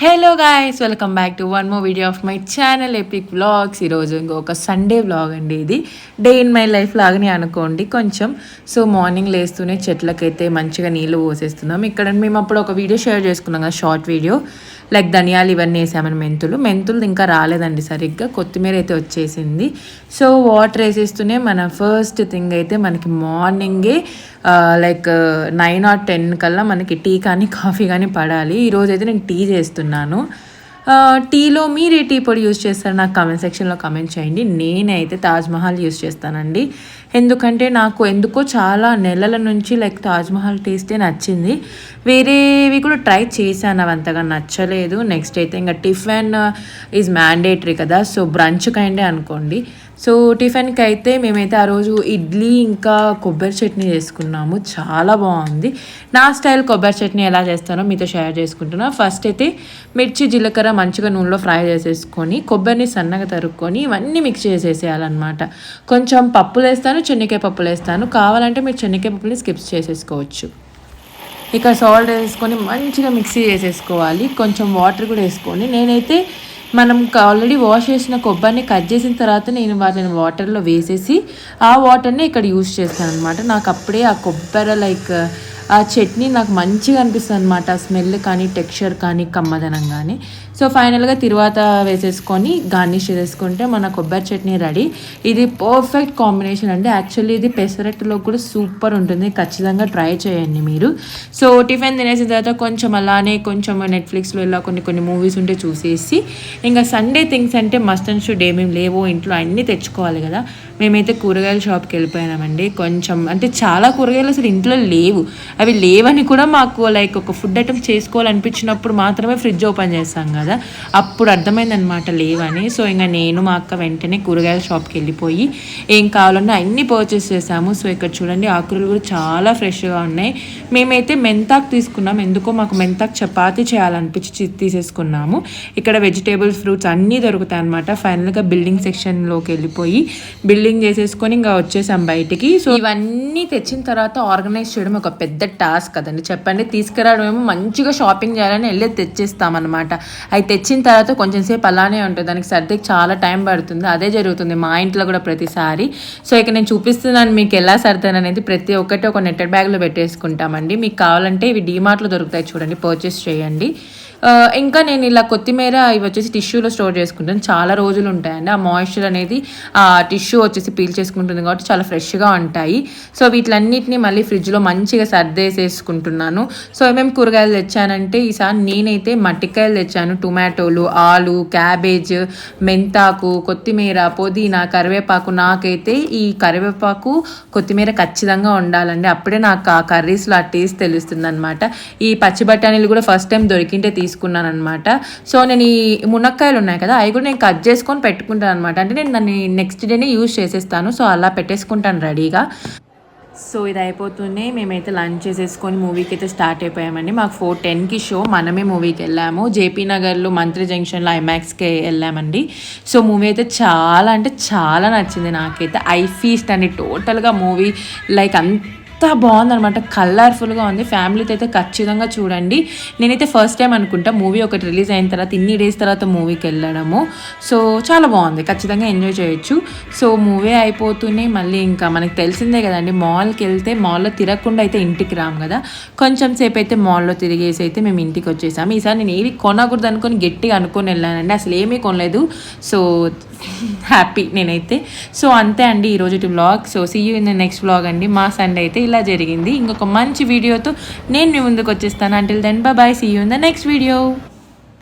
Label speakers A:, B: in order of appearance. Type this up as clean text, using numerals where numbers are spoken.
A: Hello guys, welcome back to one more video of my channel epic vlogs. ఈరోజు ఇంకొక Sunday vlog అండి. ఇది day in my life లాగానే అనుకోండి కొంచెం. సో మార్నింగ్ లేస్తూనే చెట్లకైతే మంచిగా నీళ్ళు పోసేస్తున్నాం. ఇక్కడ మేము అప్పుడు ఒక వీడియో షేర్ చేసుకున్నాం కదా, షార్ట్ వీడియో. లైక్ ధనియాలు ఇవన్నీ వేసామని మెంతులు ఇంకా రాలేదండి సరిగ్గా. కొత్తిమీర అయితే వచ్చేసింది. సో వాటర్ వేసేస్తూనే మన ఫస్ట్ థింగ్ అయితే మనకి మార్నింగే లైక్ 9 or 10 కల్లా మనకి టీ కానీ కాఫీ కానీ పడాలి. ఈరోజు అయితే నేను టీ చేస్తున్నాను. టీలో మీరు ఏ టీ పొడి యూజ్ చేస్తారు నాకు కామెంట్ సెక్షన్లో కామెంట్ చేయండి. నేనైతే తాజ్మహల్ యూజ్ చేస్తానండి. ఎందుకంటే నాకు ఎందుకో చాలా నెలల నుంచి లైక్ తాజ్మహల్ టేస్టే నచ్చింది. వేరేవి కూడా ట్రై చేశాను, అవి అంతగా నచ్చలేదు. నెక్స్ట్ అయితే ఇంకా టిఫిన్ ఈజ్ మ్యాండేటరీ కదా, సో బ్రంచ్ కైండే అనుకోండి. సో టిఫిన్కి అయితే మేమైతే ఆ రోజు ఇడ్లీ ఇంకా కొబ్బరి చట్నీ చేసుకున్నాము. చాలా బాగుంది. నా స్టైల్ కొబ్బరి చట్నీ ఎలా చేస్తానో మీతో షేర్ చేసుకుంటున్నా. ఫస్ట్ అయితే మిర్చి జీలకర్ర మంచిగా నూనెలో ఫ్రై చేసేసుకొని కొబ్బరిని సన్నగా తరుక్కొని ఇవన్నీ మిక్స్ చేసేసేయాలన్నమాట. కొంచెం పప్పులు వేస్తాను, చెనక్కాయ పప్పులు వేస్తాను. కావాలంటే మీరు చెనక్కాయ పప్పుని స్కిప్ చేసేసుకోవచ్చు. ఇక సాల్ట్ వేసుకొని మంచిగా మిక్సీ చేసేసుకోవాలి. కొంచెం వాటర్ కూడా వేసుకొని, నేనైతే మనం ఆల్రెడీ వాష్ చేసిన కొబ్బరిని కట్ చేసిన తర్వాత నేను వాటిని వాటర్లో వేసేసి ఆ వాటర్ని ఇక్కడ యూజ్ చేస్తాను అనమాట. నాకు అప్పుడే ఆ కొబ్బరి లైక్ ఆ చట్నీ నాకు మంచిగా అనిపిస్తుంది అనమాట. స్మెల్ కానీ టెక్స్చర్ కానీ కమ్మదనం కానీ. సో ఫైనల్గా తిరువాత వేసేసుకొని గార్నిష్ చేసుకుంటే మన కొబ్బరి చట్నీ రెడీ. ఇది పర్ఫెక్ట్ కాంబినేషన్ అండి. యాక్చువల్లీ ఇది పెసరట్టులో కూడా సూపర్ ఉంటుంది. ఖచ్చితంగా ట్రై చేయండి మీరు. సో టిఫిన్ తినేసిన తర్వాత కొంచెం అలానే కొంచెం నెట్ఫ్లిక్స్లో ఇలా కొన్ని మూవీస్ ఉంటే చూసేసి, ఇంకా సండే థింగ్స్ అంటే మస్ట్ అండ్ షుడ్ ఏమేమి లేవో ఇంట్లో అన్నీ తెచ్చుకోవాలి కదా. మేమైతే కూరగాయల షాప్కి వెళ్ళిపోయినామండి. కొంచెం అంటే చాలా కూరగాయలు అసలు ఇంట్లో లేవు. అవి లేవని కూడా మాకు లైక్ ఒక ఫుడ్ ఐటమ్ చేసుకోవాలనిపించినప్పుడు మాత్రమే ఫ్రిడ్జ్ ఓపెన్ చేస్తాం కదా, అప్పుడు అర్థమైందనమాట లేవని. సో ఇంకా నేను మా అక్క వెంటనే కూరగాయల షాప్కి వెళ్ళిపోయి ఏం కావాలన్నా అన్నీ పర్చేస్ చేసాము. సో ఇక్కడ చూడండి ఆకుకూరలు కూడా చాలా ఫ్రెష్గా ఉన్నాయి. మేమైతే మెంతాకు తీసుకున్నాం. ఎందుకో మాకు మెంతాకు చపాతీ చేయాలనిపించి తీసేసుకున్నాము. ఇక్కడ వెజిటేబుల్స్ ఫ్రూట్స్ అన్నీ దొరుకుతాయి అనమాట. ఫైనల్గా బిల్డింగ్ సెక్షన్లోకి వెళ్ళిపోయి బిల్డింగ్ చేసేసుకొని ఇంకా వచ్చేసాం బయటికి. సో ఇవన్నీ తెచ్చిన తర్వాత ఆర్గనైజ్ చేయడం ఒక పెద్ద టాస్క్ కదండి. చెప్పండి, తీసుకురావడం ఏమో మంచిగా షాపింగ్ చేయాలని వెళ్ళి తెచ్చేస్తామన్నమాట. అవి తెచ్చిన తర్వాత కొంచెం సేపు అలానే ఉంటుంది, దానికి సర్దికి చాలా టైం పడుతుంది. అదే జరుగుతుంది మా ఇంట్లో కూడా ప్రతిసారి. సో ఇక నేను చూపిస్తున్నాను మీకు ఎలా సర్దాను అనేది. ప్రతి ఒక్కటి ఒక నెట్టెడ్ బ్యాగ్లో పెట్టేసుకుంటామండి. మీకు కావాలంటే ఇవి డీమార్ట్లో దొరుకుతాయి, చూడండి, పర్చేస్ చేయండి. ఇంకా నేను ఇలా కొత్తిమీర ఇవి వచ్చేసి టిష్యూలో స్టోర్ చేసుకుంటాను. చాలా రోజులు ఉంటాయండి. ఆ మాయిశ్చర్ అనేది ఆ టిష్యూ వచ్చేసి పీల్ చేసుకుంటుంది కాబట్టి చాలా ఫ్రెష్గా ఉంటాయి. సో వీటిలన్నిటిని మళ్ళీ ఫ్రిడ్జ్లో మంచిగా సర్దేసేసుకుంటున్నాను. సో ఏమేమి కూరగాయలు తెచ్చానంటే ఈసారి నేనైతే మట్టికాయలు తెచ్చాను. టొమాటోలు, ఆలు, క్యాబేజ్, మెంతాకు, కొత్తిమీర, పుదీనా, కరివేపాకు. నాకైతే ఈ కరివేపాకు కొత్తిమీర ఖచ్చితంగా ఉండాలండి. అప్పుడే నాకు ఆ కర్రీస్లో ఆ టేస్ట్ తెలుస్తుంది అనమాట. ఈ పచ్చి బఠానీలు కూడా ఫస్ట్ టైం దొరికింటే తీసుకున్నాను అనమాట. సో నేను ఈ మునక్కాయలు ఉన్నాయి కదా, అవి కూడా నేను కట్ చేసుకొని పెట్టుకుంటాను అనమాట. అంటే నేను దాన్ని నెక్స్ట్ డేనే యూజ్ చేసేస్తాను. సో అలా పెట్టేసుకుంటాను రెడీగా. సో ఇది అయిపోతూనే మేమైతే లంచ్ చేసేసుకొని మూవీకి అయితే స్టార్ట్ అయిపోయామండి. మాకు 4:10కి షో. మనమే మూవీకి వెళ్ళాము. జేపీ నగర్లో మంత్రి జంక్షన్లో ఐమాక్స్కి వెళ్ళామండి. సో మూవీ అయితే చాలా అంటే చాలా నచ్చింది నాకైతే. ఐ ఫీస్ట్ అండి టోటల్గా మూవీ. లైక్ అంత బాగుందనమాట, కలర్ఫుల్గా ఉంది. ఫ్యామిలీతో అయితే ఖచ్చితంగా చూడండి. నేనైతే ఫస్ట్ టైం అనుకుంటా మూవీ ఒకటి రిలీజ్ అయిన తర్వాత ఇన్ని డేస్ తర్వాత మూవీకి వెళ్ళడము. సో చాలా బాగుంది, ఖచ్చితంగా ఎంజాయ్ చేయొచ్చు. సో మూవీ అయిపోతూనే మళ్ళీ ఇంకా మనకి తెలిసిందే కదండి, మాల్కి వెళ్తే మాల్లో తిరగకుండా అయితే ఇంటికి రాము కదా. కొంచెం సేపు అయితే మాల్లో తిరిగేసి అయితే మేము ఇంటికి వచ్చేసాము. ఈసారి నేను ఏవి కొనకూడదు అనుకొని గట్టిగా అనుకొని వెళ్ళానండి. అసలు ఏమీ కొనలేదు. సో హ్యాపీ నేనైతే. సో అంతే అండి ఈరోజు vlog. So see you in the next vlog అండి. మా సండే అయితే ఇలా జరిగింది. ఇంకొక మంచి వీడియోతో నేను మీ ముందుకు వచ్చేస్తాను. Until then bye, see you in the next video.